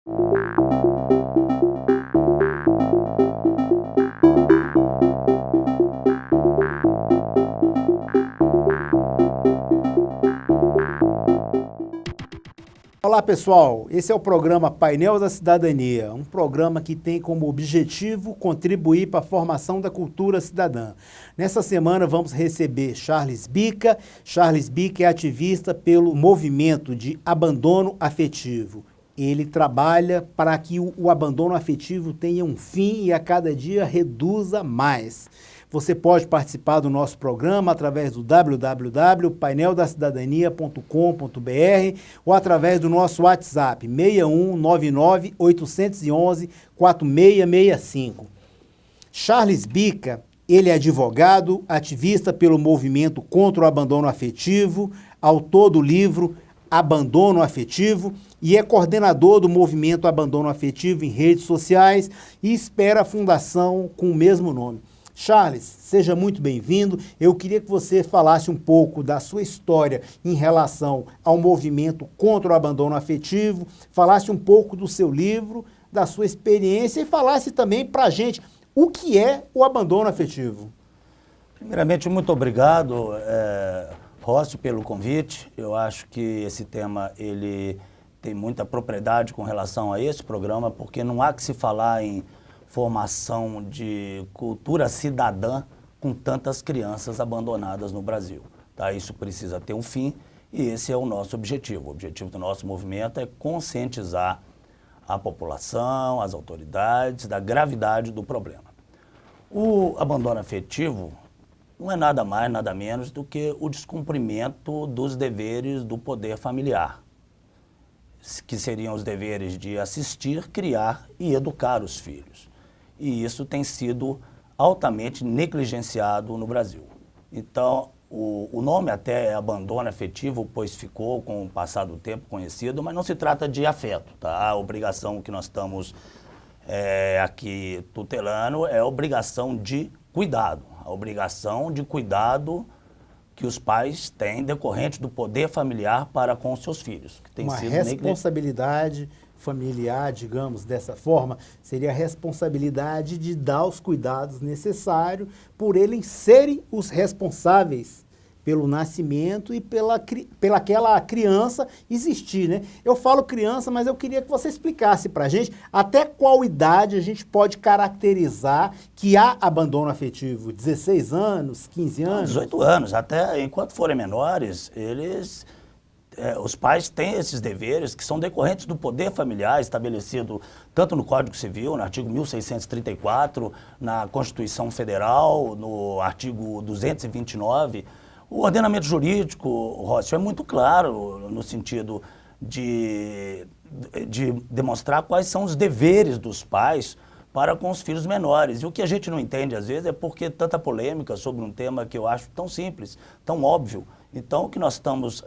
Olá pessoal, esse é o programa Painel da Cidadania, um programa que tem como objetivo contribuir para a formação da cultura cidadã. Nessa semana vamos receber Charles Bica. Charles Bica é ativista pelo movimento de abandono afetivo. Ele trabalha para que o abandono afetivo tenha um fim e a cada dia reduza mais. Você pode participar do nosso programa através do www.paineldacidadania.com.br ou através do nosso WhatsApp 6199 811 4665. Charles Bica, ele é advogado, ativista pelo movimento contra o abandono afetivo, autor do livro Abandono Afetivo e é coordenador do movimento Abandono Afetivo em redes sociais e espera a fundação com o mesmo nome. Charles, seja muito bem-vindo. Eu queria que você falasse um pouco da sua história em relação ao movimento contra o abandono afetivo, falasse um pouco do seu livro, da sua experiência e falasse também para a gente o que é o abandono afetivo. Primeiramente, muito obrigado, Rócio, pelo convite. Eu acho que esse tema ele tem muita propriedade com relação a esse programa, porque não há que se falar em formação de cultura cidadã com tantas crianças abandonadas no Brasil. Tá? Isso precisa ter um fim e esse é o nosso objetivo. O objetivo do nosso movimento é conscientizar a população, as autoridades, da gravidade do problema. O abandono afetivo não é nada mais, nada menos do que o descumprimento dos deveres do poder familiar, que seriam os deveres de assistir, criar e educar os filhos. E isso tem sido altamente negligenciado no Brasil. Então, o nome até é abandono afetivo, pois ficou com o passar do tempo conhecido, mas não se trata de afeto, tá? A obrigação que nós estamos aqui tutelando é a obrigação de cuidado, a obrigação de cuidado que os pais têm decorrente do poder familiar para com os seus filhos. Que tem uma sido responsabilidade familiar, digamos, dessa forma, seria a responsabilidade de dar os cuidados necessários por eles serem os responsáveis pelo nascimento e pela aquela criança existir, né? Eu falo criança, mas eu queria que você explicasse pra gente até qual idade a gente pode caracterizar que há abandono afetivo. 16 anos, 15 anos? 18 anos, até enquanto forem menores, os pais têm esses deveres que são decorrentes do poder familiar estabelecido tanto no Código Civil, no artigo 1634, na Constituição Federal, no artigo 229. O ordenamento jurídico, Rócio, é muito claro no sentido de demonstrar quais são os deveres dos pais para com os filhos menores. E o que a gente não entende, às vezes, é porque tanta polêmica sobre um tema que eu acho tão simples, tão óbvio. Então, o que nós estamos,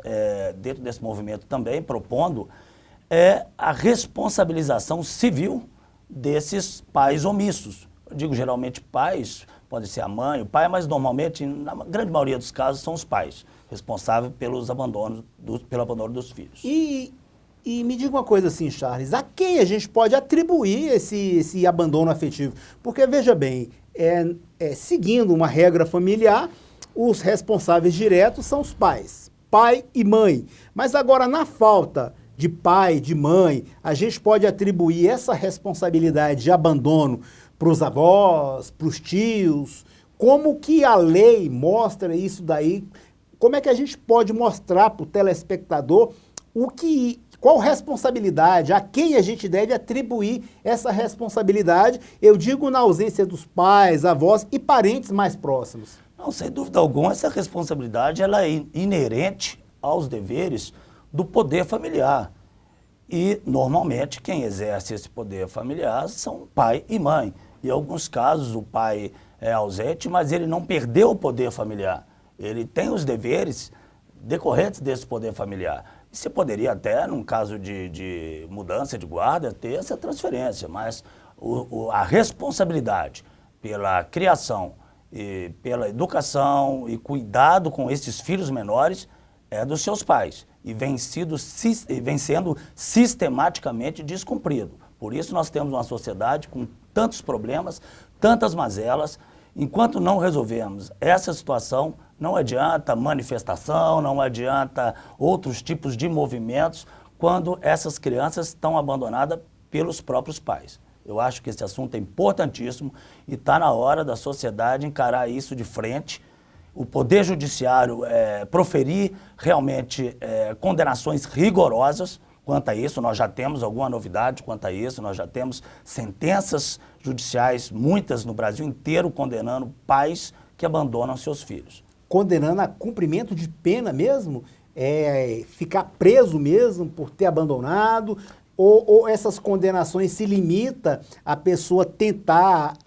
dentro desse movimento também, propondo é a responsabilização civil desses pais omissos. Eu digo geralmente pais, pode ser a mãe, o pai, mas normalmente, na grande maioria dos casos, são os pais responsáveis pelo abandono dos filhos. E me diga uma coisa assim, Charles, a quem a gente pode atribuir esse abandono afetivo? Porque, veja bem, seguindo uma regra familiar, os responsáveis diretos são os pais, pai e mãe. Mas agora, na falta de pai, de mãe, a gente pode atribuir essa responsabilidade de abandono para os avós, para os tios. Como que a lei mostra isso daí? Como é que a gente pode mostrar para o telespectador qual responsabilidade, a quem a gente deve atribuir essa responsabilidade? Eu digo na ausência dos pais, avós e parentes mais próximos. Não, sem dúvida alguma, essa responsabilidade ela é inerente aos deveres do poder familiar. E, normalmente, quem exerce esse poder familiar são pai e mãe. Em alguns casos, o pai é ausente, mas ele não perdeu o poder familiar. Ele tem os deveres decorrentes desse poder familiar. E você poderia até, num caso de mudança de guarda, ter essa transferência, mas a responsabilidade pela criação e pela educação e cuidado com esses filhos menores é dos seus pais. e vem sendo sistematicamente descumprido. Por isso nós temos uma sociedade com tantos problemas, tantas mazelas. Enquanto não resolvermos essa situação, não adianta manifestação, não adianta outros tipos de movimentos quando essas crianças estão abandonadas pelos próprios pais. Eu acho que esse assunto é importantíssimo e está na hora da sociedade encarar isso de frente. O Poder Judiciário proferir realmente condenações rigorosas quanto a isso. Nós já temos alguma novidade quanto a isso, nós já temos sentenças judiciais, muitas no Brasil inteiro, condenando pais que abandonam seus filhos. Condenando a cumprimento de pena mesmo? Ficar preso mesmo por ter abandonado? Ou essas condenações se limita a pessoa tentar,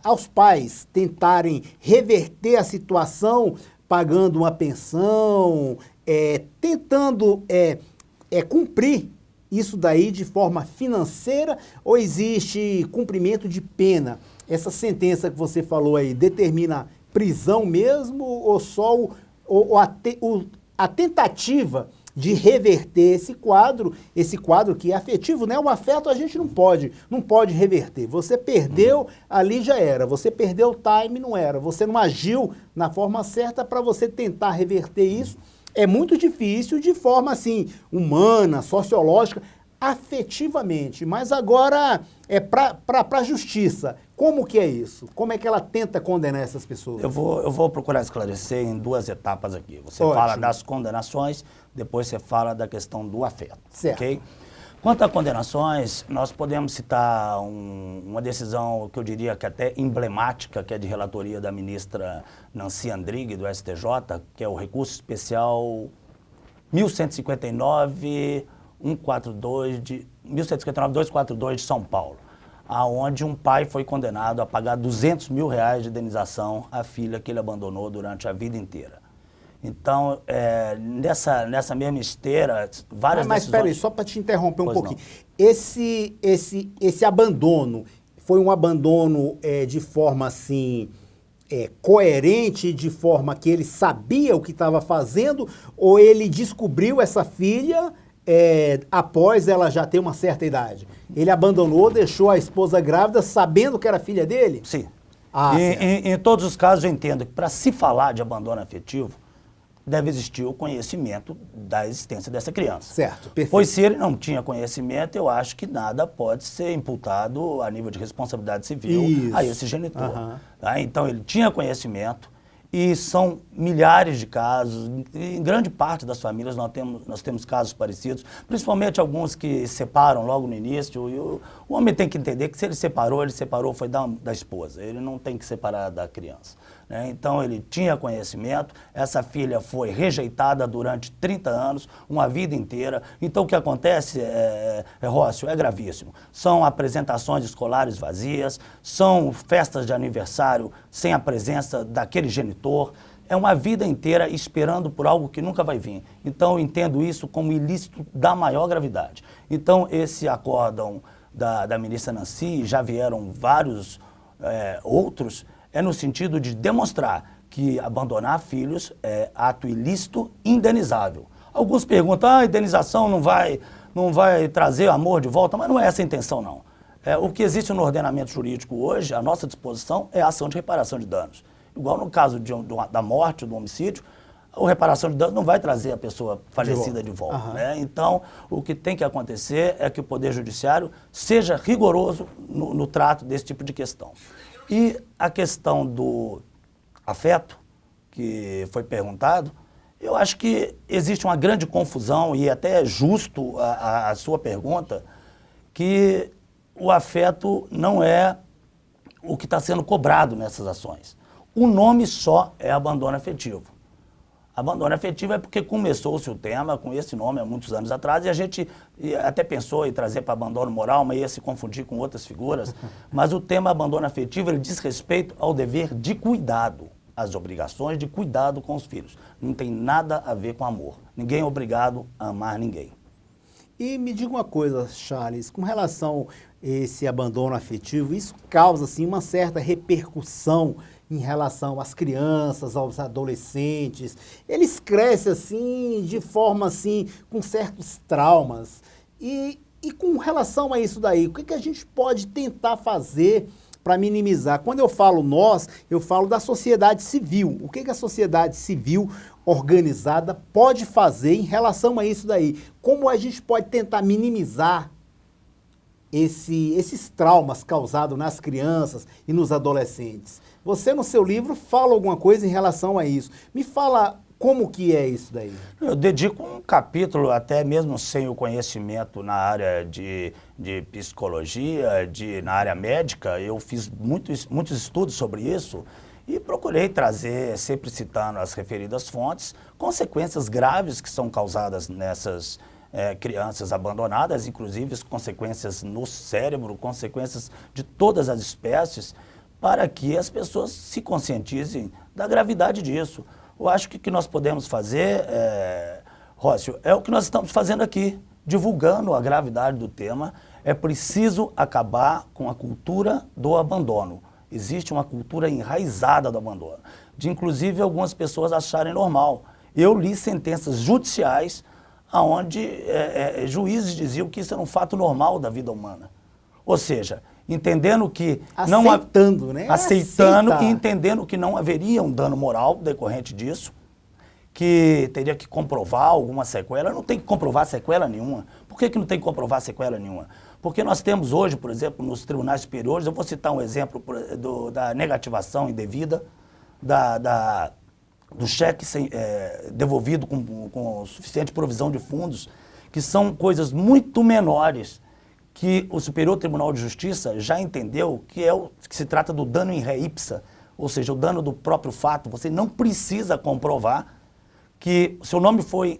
aos pais tentarem reverter a situação pagando uma pensão, tentando cumprir isso daí de forma financeira, ou existe cumprimento de pena? Essa sentença que você falou aí determina prisão mesmo ou só a tentativa de reverter esse quadro que é afetivo, né? O afeto a gente não pode reverter. Você perdeu, ali já era. Você perdeu o time, não era. Você não agiu na forma certa para você tentar reverter isso. É muito difícil de forma assim, humana, sociológica, afetivamente. Mas agora é para a justiça. Como que é isso? Como é que ela tenta condenar essas pessoas? Eu vou procurar esclarecer em duas etapas aqui. Você fala das condenações, depois você fala da questão do afeto. Certo. Okay? Quanto a condenações, nós podemos citar uma decisão que eu diria que até emblemática, que é de relatoria da ministra Nancy Andrighi, do STJ, que é o recurso especial 1159-242 de São Paulo, aonde um pai foi condenado a pagar R$200 mil de indenização à filha que ele abandonou durante a vida inteira. Então, nessa mesma esteira, várias Mas decisões... espera aí, só para te interromper um pouquinho. Não. Esse abandono foi um abandono de forma assim... coerente, de forma que ele sabia o que estava fazendo, ou ele descobriu essa filha após ela já ter uma certa idade? Ele abandonou, deixou a esposa grávida sabendo que era filha dele? Sim. Certo. Em todos os casos eu entendo que para se falar de abandono afetivo, deve existir o conhecimento da existência dessa criança. Certo, perfeito. Pois se ele não tinha conhecimento, eu acho que nada pode ser imputado a nível de responsabilidade civil a esse genitor. Tá? Então ele tinha conhecimento e são milhares de casos, em grande parte das famílias nós temos casos parecidos, principalmente alguns que separam logo no início, e o homem tem que entender que se ele separou foi da esposa, ele não tem que separar da criança. Né? Então ele tinha conhecimento, essa filha foi rejeitada durante 30 anos, uma vida inteira. Então o que acontece, Rócio, é gravíssimo. São apresentações escolares vazias, são festas de aniversário sem a presença daquele genitor. É uma vida inteira esperando por algo que nunca vai vir. Então eu entendo isso como ilícito da maior gravidade. Então esse acórdão da ministra Nancy, já vieram vários outros, no sentido de demonstrar que abandonar filhos é ato ilícito indenizável. Alguns perguntam, a indenização não vai trazer amor de volta, mas não é essa a intenção, não. O que existe no ordenamento jurídico hoje, à nossa disposição, é a ação de reparação de danos. Igual no caso da morte, do homicídio, a reparação de danos não vai trazer a pessoa falecida de volta. Né? Então, o que tem que acontecer é que o Poder Judiciário seja rigoroso no trato desse tipo de questão. E a questão do afeto, que foi perguntado, eu acho que existe uma grande confusão, e até é justo a sua pergunta, que o afeto não é o que está sendo cobrado nessas ações. O nome só é abandono afetivo. Abandono afetivo é porque começou-se o tema com esse nome há muitos anos atrás e a gente até pensou em trazer para abandono moral, mas ia se confundir com outras figuras. Mas o tema abandono afetivo, ele diz respeito ao dever de cuidado, às obrigações de cuidado com os filhos. Não tem nada a ver com amor. Ninguém é obrigado a amar ninguém. E me diga uma coisa, Charles, com relação a esse abandono afetivo, isso causa assim, uma certa repercussão em relação às crianças, aos adolescentes? Eles crescem assim, de forma assim, com certos traumas. E com relação a isso daí, o que a gente pode tentar fazer para minimizar? Quando eu falo nós, eu falo da sociedade civil. O que a sociedade civil organizada pode fazer em relação a isso daí? Como a gente pode tentar minimizar esses traumas causados nas crianças e nos adolescentes? Você, no seu livro, fala alguma coisa em relação a isso. Me fala como que é isso daí. Eu dedico um capítulo, até mesmo sem o conhecimento na área de psicologia, na área médica. Eu fiz muitos estudos sobre isso e procurei trazer, sempre citando as referidas fontes, consequências graves que são causadas nessas crianças abandonadas, inclusive as consequências no cérebro, consequências de todas as espécies, para que as pessoas se conscientizem da gravidade disso. Eu acho que o que nós podemos fazer, Rócio, é o que nós estamos fazendo aqui, divulgando a gravidade do tema. É preciso acabar com a cultura do abandono. Existe uma cultura enraizada do abandono, de inclusive algumas pessoas acharem normal. Eu li sentenças judiciais onde juízes diziam que isso era um fato normal da vida humana. Ou seja, entendendo que aceitando, né? Aceitando e entendendo que não haveria um dano moral decorrente disso, que teria que comprovar alguma sequela. Não tem que comprovar sequela nenhuma. Por que não tem que comprovar sequela nenhuma? Porque nós temos hoje, por exemplo, nos tribunais superiores, eu vou citar um exemplo da negativação indevida, do cheque devolvido com suficiente provisão de fundos, que são coisas muito menores, que o Superior Tribunal de Justiça já entendeu que se trata do dano in re ipsa, ou seja, o dano do próprio fato. Você não precisa comprovar que seu nome foi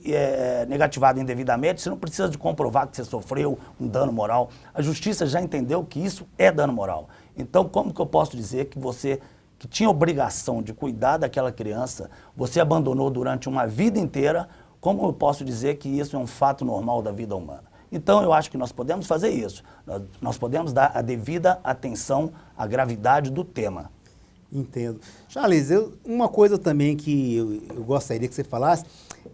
negativado indevidamente, você não precisa de comprovar que você sofreu um dano moral. A Justiça já entendeu que isso é dano moral. Então, como que eu posso dizer que você, que tinha obrigação de cuidar daquela criança, você abandonou durante uma vida inteira? Como eu posso dizer que isso é um fato normal da vida humana? Então, eu acho que nós podemos fazer isso. Nós podemos dar a devida atenção à gravidade do tema. Entendo. Charles, uma coisa também que eu gostaria que você falasse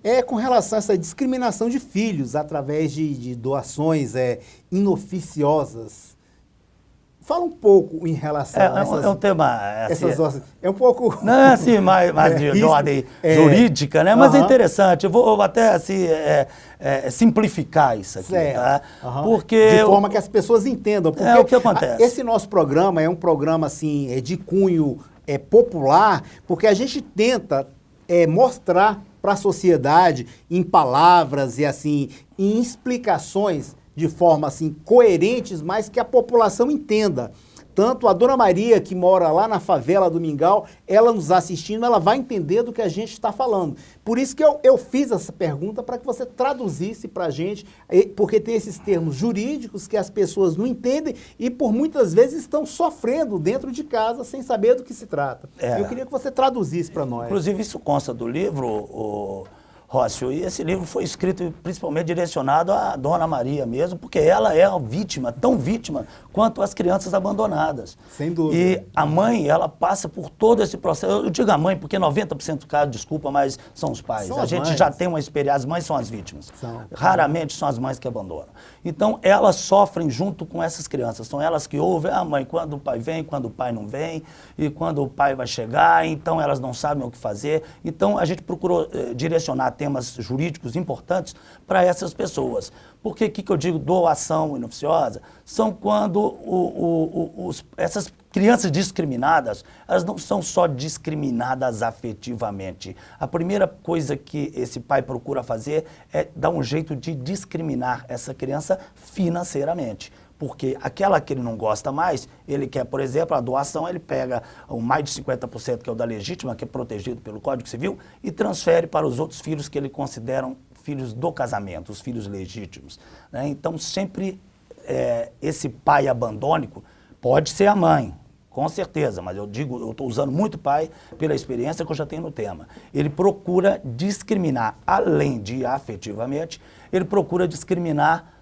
é com relação a essa discriminação de filhos através de doações inoficiosas. Fala um pouco em relação a essas... É um tema... é um pouco... Não, assim, mais de ordem jurídica, né? Mas é interessante. Eu vou até assim, simplificar isso aqui. Tá? Porque de forma que as pessoas entendam. Porque o que acontece. Esse nosso programa é um programa assim, de cunho popular, porque a gente tenta mostrar para a sociedade em palavras e assim, em explicações de forma assim coerentes, mas que a população entenda. Tanto a Dona Maria, que mora lá na favela do Mingau, ela nos assistindo, ela vai entender do que a gente está falando. Por isso que eu fiz essa pergunta para que você traduzisse para a gente, porque tem esses termos jurídicos que as pessoas não entendem e por muitas vezes estão sofrendo dentro de casa sem saber do que se trata. Eu queria que você traduzisse para nós. Inclusive isso consta do livro, Rócio, e esse livro foi escrito principalmente direcionado à Dona Maria mesmo, porque ela é a vítima, tão vítima quanto as crianças abandonadas. Sem dúvida. E a mãe, ela passa por todo esse processo. Eu digo a mãe porque 90% do caso, desculpa, mas são os pais. A gente já tem uma experiência, as mães são as vítimas. Raramente são as mães que abandonam. Então, elas sofrem junto com essas crianças. São elas que ouvem, mãe, quando o pai vem, quando o pai não vem, e quando o pai vai chegar, então elas não sabem o que fazer. Então, a gente procurou direcionar temas jurídicos importantes para essas pessoas. Porque o que eu digo doação inoficiosa? São quando essas crianças discriminadas, elas não são só discriminadas afetivamente. A primeira coisa que esse pai procura fazer é dar um jeito de discriminar essa criança financeiramente. Porque aquela que ele não gosta mais, ele quer, por exemplo, a doação, ele pega o mais de 50%, que é o da legítima, que é protegido pelo Código Civil, e transfere para os outros filhos que ele considera filhos do casamento, os filhos legítimos. Né? Então, sempre esse pai abandônico pode ser a mãe, com certeza, mas eu estou usando muito pai pela experiência que eu já tenho no tema. Ele procura discriminar, além de afetivamente, ele procura discriminar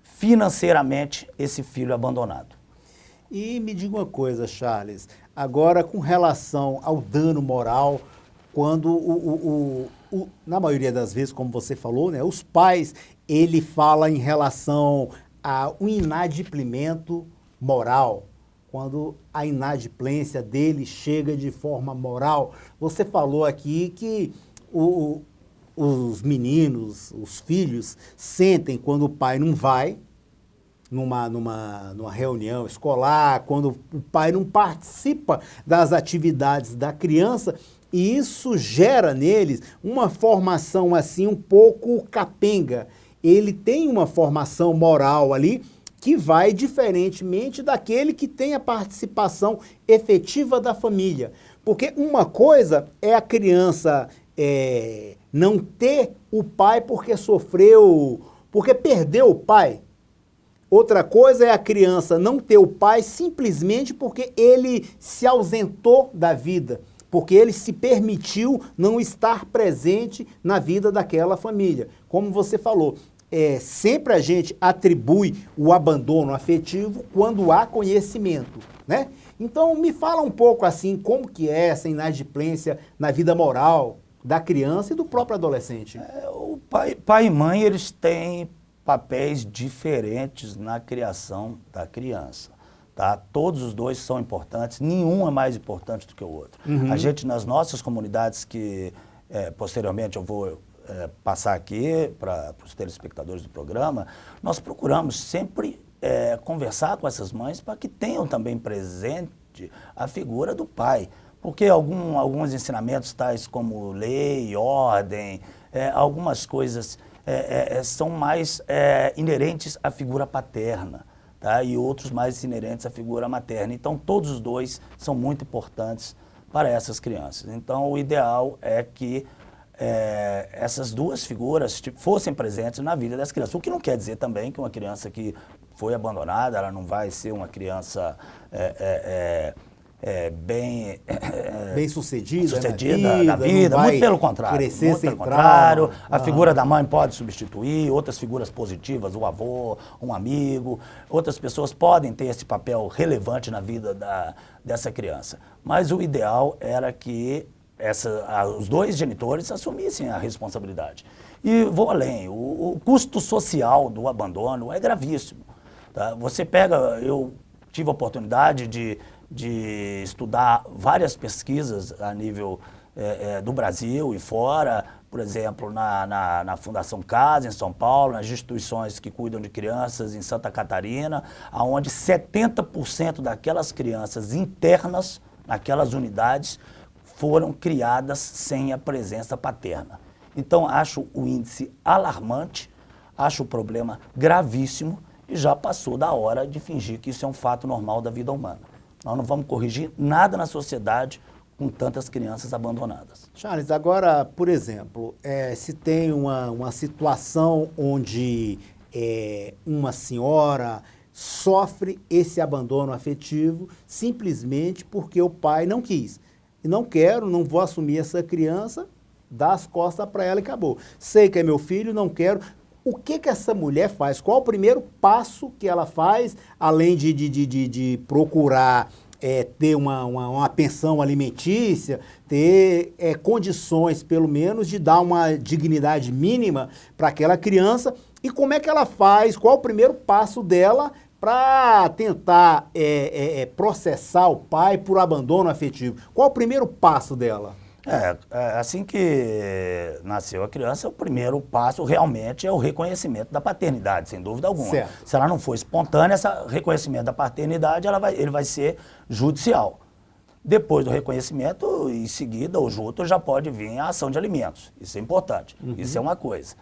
financeiramente esse filho abandonado. E me diga uma coisa, Charles, agora com relação ao dano moral, quando na maioria das vezes, como você falou, né, os pais, ele fala em relação a um inadimplemento moral, quando a inadimplência dele chega de forma moral. Você falou aqui que os meninos, os filhos, sentem quando o pai não vai numa reunião escolar, quando o pai não participa das atividades da criança, e isso gera neles uma formação assim um pouco capenga. Ele tem uma formação moral ali que vai diferentemente daquele que tem a participação efetiva da família. Porque uma coisa é a criança não ter o pai porque porque perdeu o pai. Outra coisa é a criança não ter o pai simplesmente porque ele se ausentou da vida, porque ele se permitiu não estar presente na vida daquela família. Como você falou, sempre a gente atribui o abandono afetivo quando há conhecimento, né? Então me fala um pouco assim, como que é essa inadimplência na vida moral da criança e do próprio adolescente. O pai e mãe, eles têm papéis diferentes na criação da criança, tá? Todos os dois são importantes, nenhum é mais importante do que o outro. A gente, nas nossas comunidades, que posteriormente eu vou passar aqui para os telespectadores do programa, nós procuramos sempre conversar com essas mães para que tenham também presente a figura do pai. Porque alguns ensinamentos tais como lei, ordem, algumas coisas são mais inerentes à figura paterna, tá? E outros mais inerentes à figura materna. Então, todos os dois são muito importantes para essas crianças. Então, o ideal é que essas duas figuras fossem presentes na vida das crianças. O que não quer dizer também que uma criança que foi abandonada, ela não vai ser uma criança bem sucedida na vida, muito pelo contrário. Crescer sem trauma. trauma. A figura da mãe pode substituir, outras figuras positivas, o avô, um amigo, outras pessoas podem ter esse papel relevante na vida dessa criança. Mas o ideal era que os dois genitores assumissem a responsabilidade. E vou além, o custo social do abandono é gravíssimo. Tá? Você pega, eu tive a oportunidade de estudar várias pesquisas a nível do Brasil e fora, por exemplo, na Fundação Casa, em São Paulo, nas instituições que cuidam de crianças em Santa Catarina, onde 70% daquelas crianças internas naquelas unidades foram criadas sem a presença paterna. Então, acho o índice alarmante, acho o problema gravíssimo e já passou da hora de fingir que isso é um fato normal da vida humana. Nós não vamos corrigir nada na sociedade com tantas crianças abandonadas. Charles, agora, por exemplo, se tem uma situação onde uma senhora sofre esse abandono afetivo simplesmente porque o pai não quis. E não vou assumir essa criança, dá as costas para ela e acabou. Sei que é meu filho, não quero. O que essa mulher faz? Qual o primeiro passo que ela faz, além de procurar ter uma pensão alimentícia, ter condições, pelo menos, de dar uma dignidade mínima para aquela criança? E como é que ela faz? Qual o primeiro passo dela para tentar processar o pai por abandono afetivo? Qual o primeiro passo dela? Assim que nasceu a criança, o primeiro passo realmente é o reconhecimento da paternidade, sem dúvida alguma. Certo. Se ela não for espontânea, esse reconhecimento da paternidade ele vai ser judicial. Depois do reconhecimento, em seguida, ou junto, já pode vir a ação de alimentos. Isso é importante, isso é uma coisa.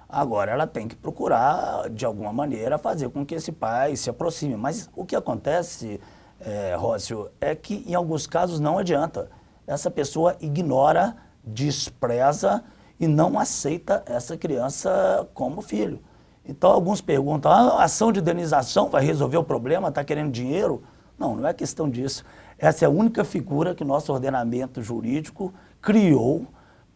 Agora, ela tem que procurar, de alguma maneira, fazer com que esse pai se aproxime. Mas o que acontece, Rócio, é que em alguns casos não adianta. Essa pessoa ignora, despreza e não aceita essa criança como filho. Então, alguns perguntam, a ação de indenização vai resolver o problema, está querendo dinheiro? Não, não é questão disso. Essa é a única figura que o nosso ordenamento jurídico criou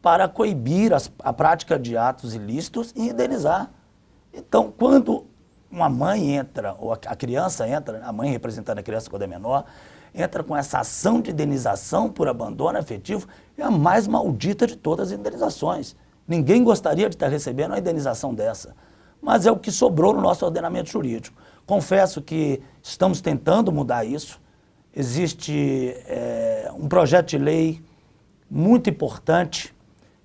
para coibir a prática de atos ilícitos e indenizar. Então, quando uma mãe entra, ou a criança entra, a mãe representando a criança quando é menor, entra com essa ação de indenização por abandono afetivo, é a mais maldita de todas as indenizações. Ninguém gostaria de estar recebendo uma indenização dessa, mas é o que sobrou no nosso ordenamento jurídico. Confesso que estamos tentando mudar isso. Existe um projeto de lei muito importante,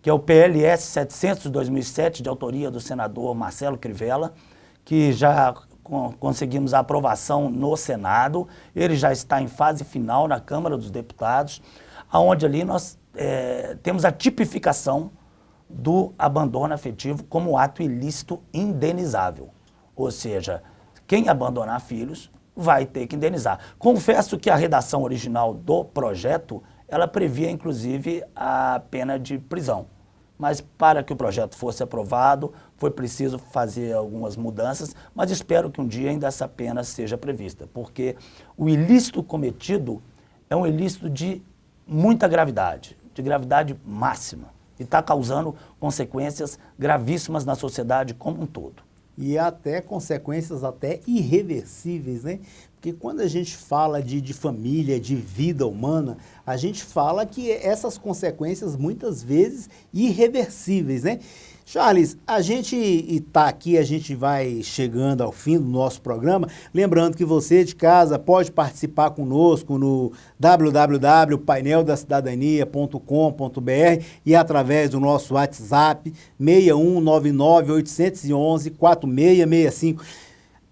que é o PLS 700 de 2007, de autoria do senador Marcelo Crivella, que já conseguimos a aprovação no Senado. Ele já está em fase final na Câmara dos Deputados, onde ali nós temos a tipificação do abandono afetivo como ato ilícito indenizável. Ou seja, quem abandonar filhos vai ter que indenizar. Confesso que a redação original do projeto, ela previa inclusive a pena de prisão. Mas para que o projeto fosse aprovado, foi preciso fazer algumas mudanças, mas espero que um dia ainda essa pena seja prevista, porque o ilícito cometido é um ilícito de muita gravidade, de gravidade máxima, e está causando consequências gravíssimas na sociedade como um todo. E até consequências até irreversíveis, né? Porque quando a gente fala de família, de vida humana, a gente fala que essas consequências muitas vezes irreversíveis, né? Charles, a gente está aqui, a gente vai chegando ao fim do nosso programa, lembrando que você de casa pode participar conosco no www.paineldacidadania.com.br e através do nosso WhatsApp 6199-811-4665.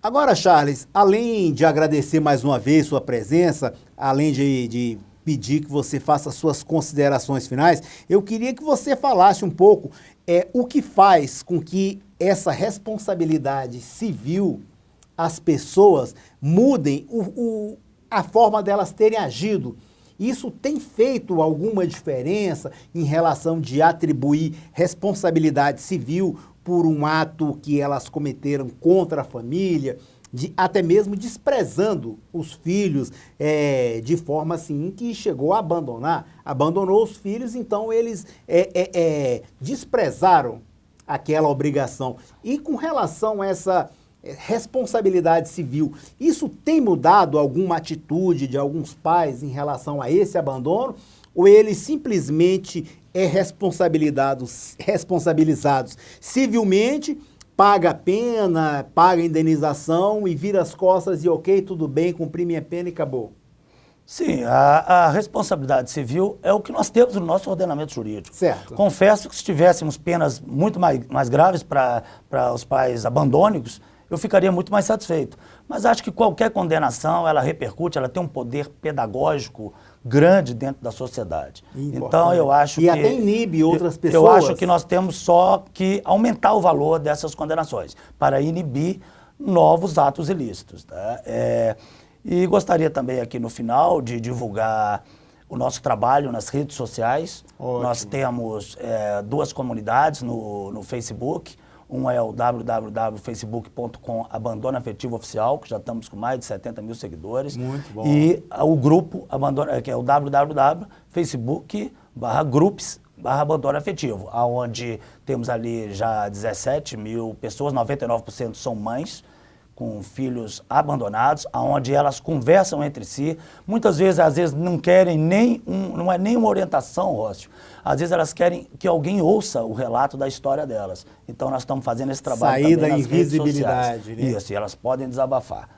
Agora, Charles, além de agradecer mais uma vez sua presença, além de pedir que você faça suas considerações finais, eu queria que você falasse um pouco o que faz com que essa responsabilidade civil, as pessoas mudem a forma delas terem agido. Isso tem feito alguma diferença em relação de atribuir responsabilidade civil por um ato que elas cometeram contra a família, até mesmo desprezando os filhos de forma assim que chegou a abandonou os filhos, então eles desprezaram aquela obrigação. E com relação a essa responsabilidade civil, isso tem mudado alguma atitude de alguns pais em relação a esse abandono, ou eles simplesmente responsabilizados civilmente, paga a pena, paga a indenização e vira as costas e ok, tudo bem, cumpri minha pena e acabou? Sim, a responsabilidade civil é o que nós temos no nosso ordenamento jurídico. Certo. Confesso que se tivéssemos penas muito mais graves para os pais abandônicos, eu ficaria muito mais satisfeito. Mas acho que qualquer condenação, ela repercute, ela tem um poder pedagógico grande dentro da sociedade. Então, eu acho que... até inibe outras pessoas. Eu acho que nós temos só que aumentar o valor dessas condenações para inibir novos atos ilícitos. Tá? E gostaria também aqui no final de divulgar o nosso trabalho nas redes sociais. Ótimo. Nós temos duas comunidades no Facebook. Um é o www.facebook.com/Abandono Afetivo Oficial, que já estamos com mais de 70 mil seguidores. Muito bom. E o grupo, que é o www.facebook.com/groups/Abandono Afetivo, onde temos ali já 17 mil pessoas, 99% são mães com filhos abandonados, onde elas conversam entre si. Muitas vezes, às vezes, não querem não é nem uma orientação, Rócio. Às vezes elas querem que alguém ouça o relato da história delas. Então nós estamos fazendo esse trabalho também nas invisibilidade, redes sociais. Né? Isso, e elas podem desabafar.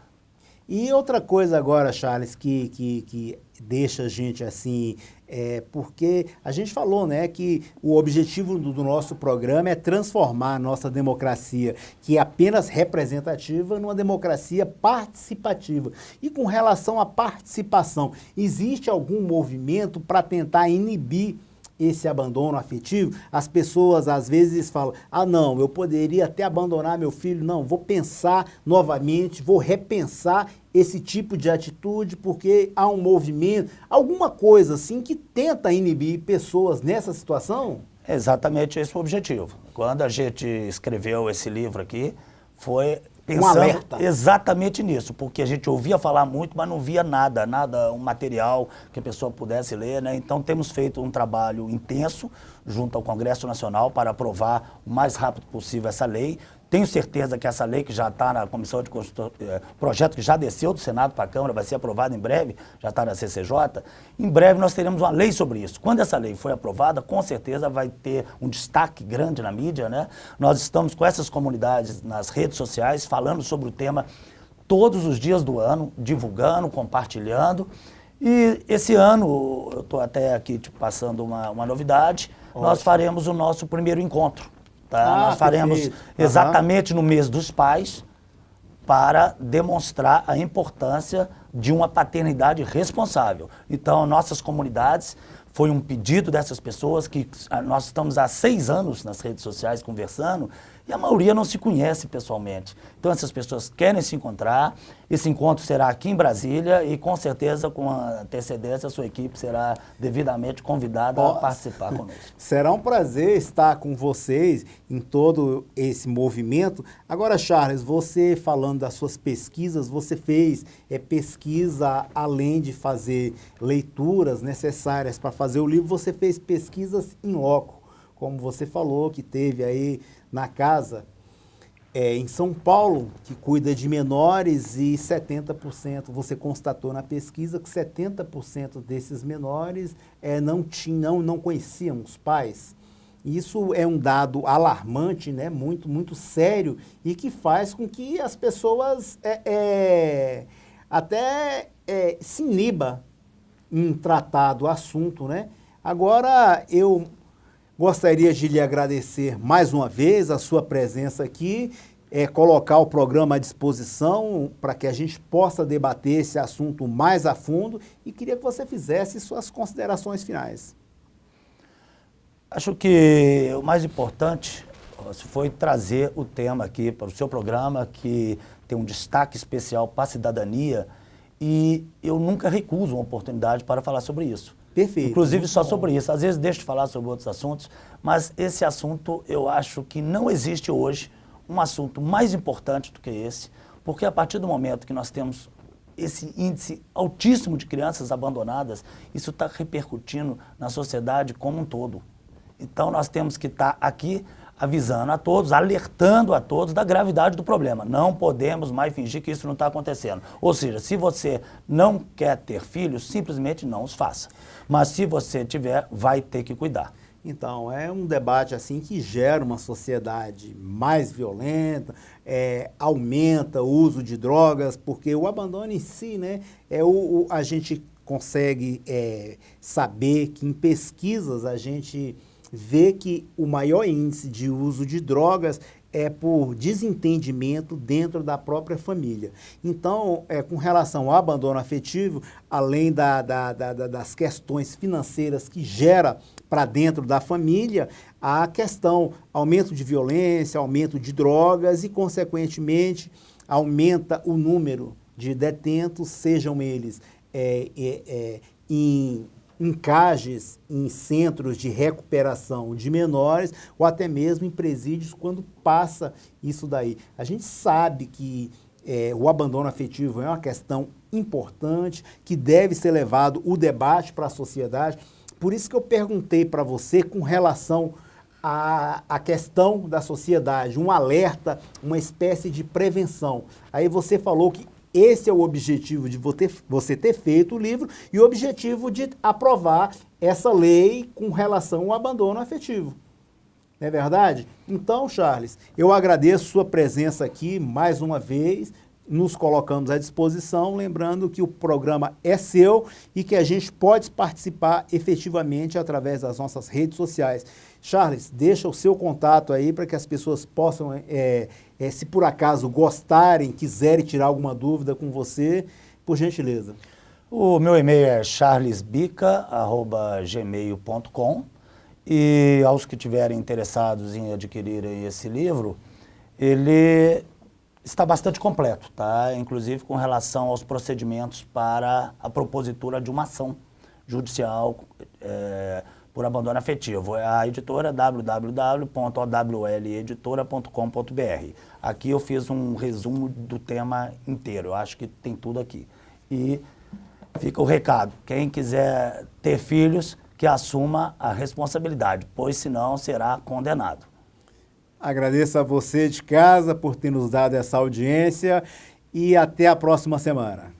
E outra coisa agora, Charles, que deixa a gente assim, porque a gente falou, né, que o objetivo do nosso programa é transformar a nossa democracia, que é apenas representativa, numa democracia participativa. E com relação à participação, existe algum movimento para tentar inibir esse abandono afetivo? As pessoas às vezes falam, não, eu poderia até abandonar meu filho, não, vou pensar novamente, vou repensar esse tipo de atitude, porque há um movimento, alguma coisa assim que tenta inibir pessoas nessa situação? É exatamente esse o objetivo. Quando a gente escreveu esse livro aqui, foi pensando exatamente nisso, porque a gente ouvia falar muito, mas não via nada, um material que a pessoa pudesse ler, né? Então temos feito um trabalho intenso junto ao Congresso Nacional para aprovar o mais rápido possível essa lei. Tenho certeza que essa lei que já está na Comissão de projeto que já desceu do Senado para a Câmara, vai ser aprovado em breve, já está na CCJ, em breve nós teremos uma lei sobre isso. Quando essa lei for aprovada, com certeza vai ter um destaque grande na mídia, né? Nós estamos com essas comunidades nas redes sociais, falando sobre o tema todos os dias do ano, divulgando, compartilhando. E esse ano, eu estou até aqui passando uma novidade, nós faremos o nosso primeiro encontro. Tá? Nós faremos exatamente no mês dos pais para demonstrar a importância de uma paternidade responsável. Então, nossas comunidades, foi um pedido dessas pessoas que nós estamos há 6 anos nas redes sociais conversando e a maioria não se conhece pessoalmente. Então, essas pessoas querem se encontrar. Esse encontro será aqui em Brasília e, com certeza, com antecedência, a sua equipe será devidamente convidada a participar conosco. Será um prazer estar com vocês em todo esse movimento. Agora, Charles, você falando das suas pesquisas, você fez pesquisa além de fazer leituras necessárias para fazer o livro, você fez pesquisas in loco, como você falou, que teve aí na casa em São Paulo, que cuida de menores, e 70%, você constatou na pesquisa que 70% desses menores não conheciam os pais. Isso é um dado alarmante, né? Muito, muito sério, e que faz com que as pessoas até se iniba em tratar do assunto, né? Agora, eu gostaria de lhe agradecer mais uma vez a sua presença aqui, colocar o programa à disposição para que a gente possa debater esse assunto mais a fundo, e queria que você fizesse suas considerações finais. Acho que o mais importante foi trazer o tema aqui para o seu programa, que tem um destaque especial para a cidadania, e eu nunca recuso uma oportunidade para falar sobre isso. Perfeito. Inclusive só sobre isso. Às vezes deixo de falar sobre outros assuntos, mas esse assunto eu acho que não existe hoje um assunto mais importante do que esse, porque a partir do momento que nós temos esse índice altíssimo de crianças abandonadas, isso está repercutindo na sociedade como um todo. Então nós temos que estar aqui avisando a todos, alertando a todos da gravidade do problema. Não podemos mais fingir que isso não está acontecendo. Ou seja, se você não quer ter filhos, simplesmente não os faça. Mas se você tiver, vai ter que cuidar. Então, é um debate assim que gera uma sociedade mais violenta, aumenta o uso de drogas, porque o abandono em si, né, a gente consegue saber que em pesquisas a gente vê que o maior índice de uso de drogas é por desentendimento dentro da própria família. Então, com relação ao abandono afetivo, além das questões financeiras que gera para dentro da família, a questão aumento de violência, aumento de drogas e, consequentemente, aumenta o número de detentos, sejam eles em CAGES, em centros de recuperação de menores, ou até mesmo em presídios, quando passa isso daí. A gente sabe que o abandono afetivo é uma questão importante, que deve ser levado o debate para a sociedade. Por isso que eu perguntei para você com relação à questão da sociedade, um alerta, uma espécie de prevenção. Aí você falou que esse é o objetivo de você ter feito o livro e o objetivo de aprovar essa lei com relação ao abandono afetivo. Não é verdade? Então, Charles, eu agradeço sua presença aqui mais uma vez, nos colocamos à disposição, lembrando que o programa é seu e que a gente pode participar efetivamente através das nossas redes sociais. Charles, deixa o seu contato aí para que as pessoas possam, se por acaso gostarem, quiserem tirar alguma dúvida com você, por gentileza. O meu e-mail é charlesbica@gmail.com, e aos que estiverem interessados em adquirirem esse livro, ele está bastante completo, tá? Inclusive com relação aos procedimentos para a propositura de uma ação judicial por abandono afetivo. A editora é www.owleditora.com.br. Aqui eu fiz um resumo do tema inteiro, eu acho que tem tudo aqui. E fica o recado, quem quiser ter filhos, que assuma a responsabilidade, pois senão será condenado. Agradeço a você de casa por ter nos dado essa audiência e até a próxima semana.